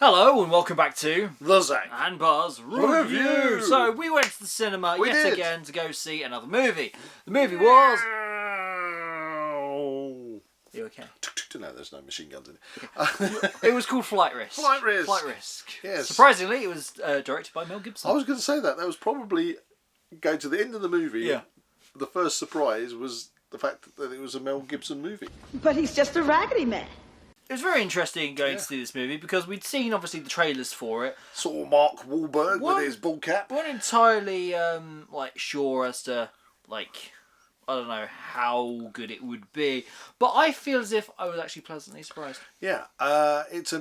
Hello and welcome back to the Zak and Buzz Review. So we went to the cinema again to go see another movie. The movie was... You okay? No, there's no machine guns in it. It was called Flight Risk. Flight Risk. Flight Risk. Yes. Surprisingly, it was directed by Mel Gibson. I was going to say that. That was probably going to the end of the movie. Yeah. The first surprise was the fact that it was a Mel Gibson movie. But he's just a raggedy man. It was very interesting going to see this movie because we'd seen obviously the trailers for it. Saw Mark Wahlberg with his ball cap. Weren't entirely sure as to I don't know how good it would be, but I feel as if I was actually pleasantly surprised. Yeah, it's a.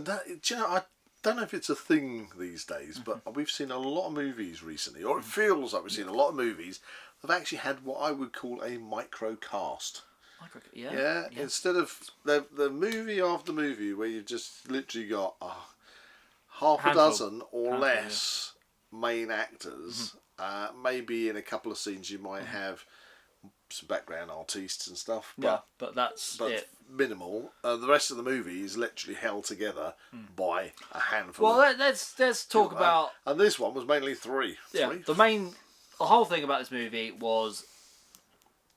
You know, I don't know if it's a thing these days, but we've seen a lot of movies recently, or it feels like we've seen a lot of movies that have actually had what I would call a micro cast. Yeah. Instead of the movie after movie where you've just literally got half a dozen or less main actors. Maybe in a couple of scenes you might have some background artists and stuff. But that's it. Minimal. The rest of the movie is literally held together by a handful. Well, let's talk about. And this one was mainly three. Yeah. The whole thing about this movie was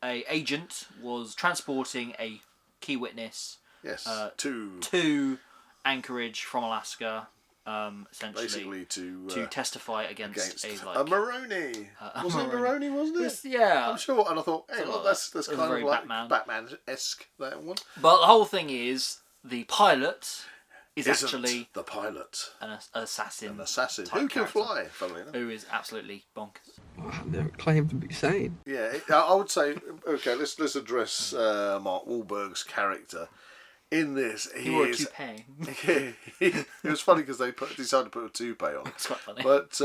a agent was transporting a key witness. Yes. To Anchorage from Alaska. Essentially, basically to testify against a Maroney. Wasn't it Maroney? Wasn't it? Yeah, I'm sure. And I thought, hey, look, that's kind of like Batman-esque, that one. But the whole thing is the pilot is actually the pilot, an assassin. An assassin who can fly. Funnily enough. Who is absolutely bonkers. Well, I never claimed to be sane. Yeah, I would say. Okay, let's address Mark Wahlberg's character. In this, he wore is. A toupee. It was funny because they decided to put a toupee on. It's quite funny. But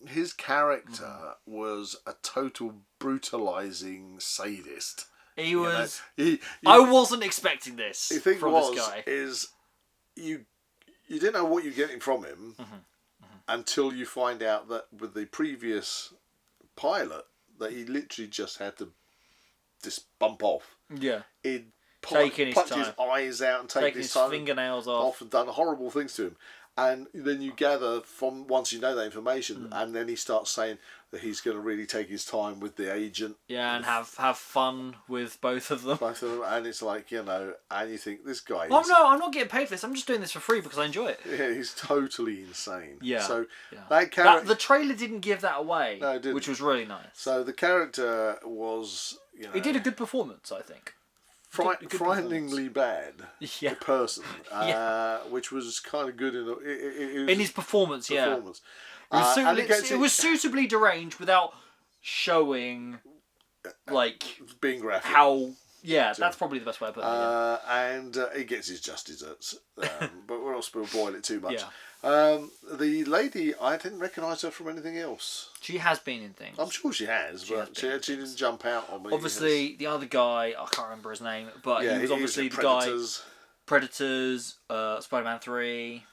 his character was a total brutalising sadist. He was. I wasn't expecting this from this guy. You didn't know what you're getting from him until you find out that with the previous pilot that he literally just had to just bump off. Yeah. He'd plucked his eyes out and taken his fingernails off and done horrible things to him. And then you gather from once you know that information, and then he starts saying that he's going to really take his time with the agent. Yeah, and have fun with both of them. And it's like, you know, and you think this guy. Oh no, I'm not getting paid for this. I'm just doing this for free because I enjoy it. Yeah, he's totally insane. Yeah. So that character, the trailer didn't give that away. No, it didn't. Which was really nice. So the character was, you know, he did a good performance, I think. Frighteningly bad person, which was kind of good in his performance. It was suitably deranged without showing being graphic. That's probably the best way to put it. And he gets his just desserts, but we'll not spoil it too much. The lady, I didn't recognise her from anything else. She has been in things. I'm sure she has, but she didn't jump out on me. Obviously, the other guy, I can't remember his name, but he was obviously the guy. Predators, Spider-Man 3,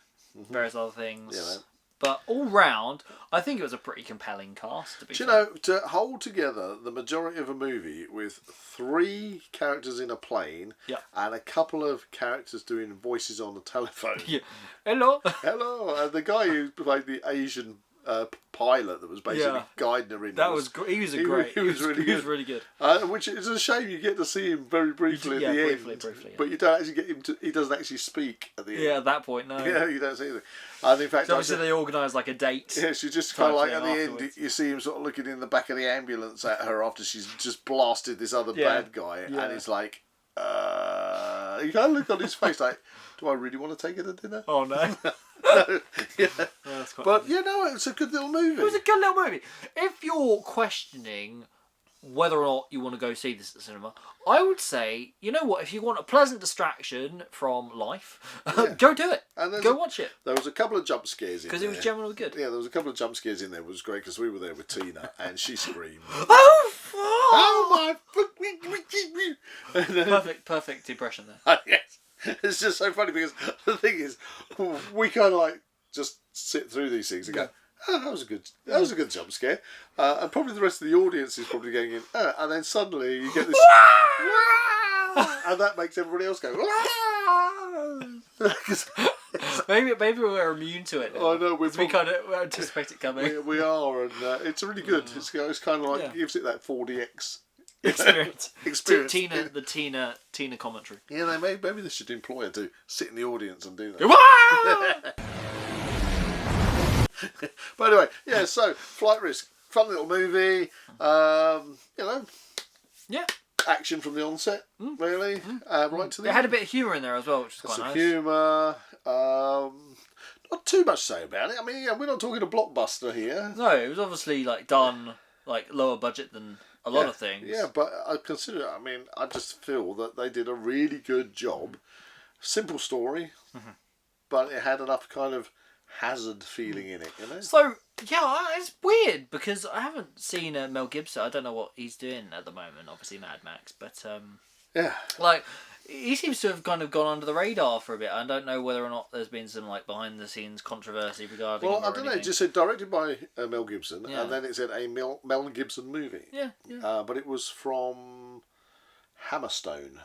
various other things. Yeah, but all round, I think it was a pretty compelling cast. Do you know, to hold together the majority of a movie with 3 characters in a plane and a couple of characters doing voices on the telephone. Yeah. Hello. Hello. And the guy who played the Asian pilot that was basically guiding her in. That was great. He was really good. Which is a shame you get to see him very briefly at the end. Briefly. But you don't actually get him to. He doesn't actually speak at the end. Yeah, at that point, no. Yeah, you don't see anything. And in fact, so obviously they organise like a date. Yeah, she just kind of like at the end, you see him sort of looking in the back of the ambulance at her after she's just blasted this other bad guy, and it's like, you kind of look on his face like, do I really want to take her to dinner? Oh no. No, yeah. But you know, it's a good little movie. It was a good little movie. If you're questioning whether or not you want to go see this at the cinema, I would say, you know what, if you want a pleasant distraction from life, go do it. Go watch it. There was a couple of jump scares in there. Because it was generally good. Yeah, there was a couple of jump scares in there. It was great because we were there with Tina and she screamed. Oh my... Perfect impression there. Yes. It's just so funny because the thing is, we kind of like just sit through these things and go, oh, that was a good jump scare, and probably the rest of the audience is probably going in, and then suddenly you get this, and that makes everybody else go, maybe we're immune to it now. I know, we kind of anticipate it coming. We are, and it's really good. It's kind of like gives it that 4DX experience. experience. Tina commentary. Yeah, maybe they should employ her to sit in the audience and do that. But anyway, yeah. So Flight Risk, fun little movie. Yeah. Action from the onset, really. Right to the It had a bit of humour in there as well, which is quite nice. Humour. Not too much to say about it. I mean, we're not talking a blockbuster here. No, it was obviously done lower budget than a lot of things. Yeah, but I consider it. I mean, I just feel that they did a really good job. Simple story, but it had enough kind of hazard feeling in it, you know. So yeah, it's weird because I haven't seen Mel Gibson. I don't know what he's doing at the moment. Obviously Mad Max, but yeah, he seems to have kind of gone under the radar for a bit. I don't know whether or not there's been some behind the scenes controversy regarding. Well, I don't know. It just said directed by Mel Gibson, and then it said a Mel Gibson movie. Yeah. But it was from Hammerstone.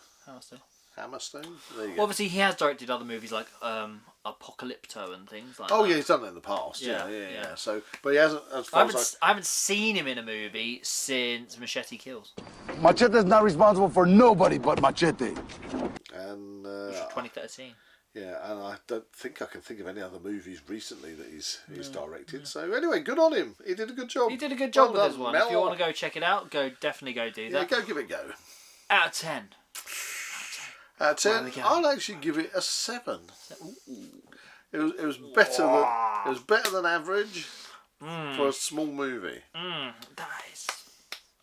Hammerstone. There you go. Obviously, he has directed other movies like Apocalypto and things like that. Oh yeah, he's done that in the past. Yeah. So, but he hasn't. As far I haven't seen him in a movie since Machete Kills. Machete's not responsible for nobody but Machete. And which was 2013. Yeah, and I don't think I can think of any other movies recently that he's directed. So anyway, good on him. He did a good job. He did a good job with this one. Mel. If you want to go check it out, definitely go do that. Yeah, go give it a go. Out of 10. Out of 10, I'd actually give it a 7. It was better than average for a small movie. Nice.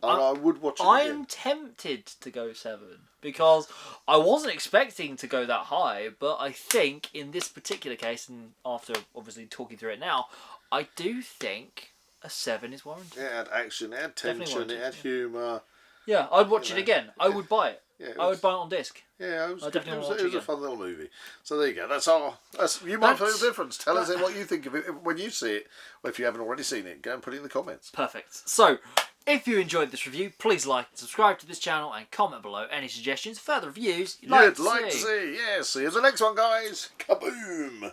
And I would watch it again. I'm tempted to go 7 because I wasn't expecting to go that high, but I think in this particular case, and after obviously talking through it now, I do think a 7 is warranted. It had action, it had tension, it had humour. Yeah, I'd watch it again. I would buy it. Yeah, I would buy it on disc. Yeah, it was a fun little movie. So there you go. You might feel the difference. Tell us what you think of it when you see it. Or if you haven't already seen it, go and put it in the comments. Perfect. So, if you enjoyed this review, please like and subscribe to this channel and comment below any suggestions, further reviews you'd like to see. Yeah, see you in the next one, guys. Kaboom!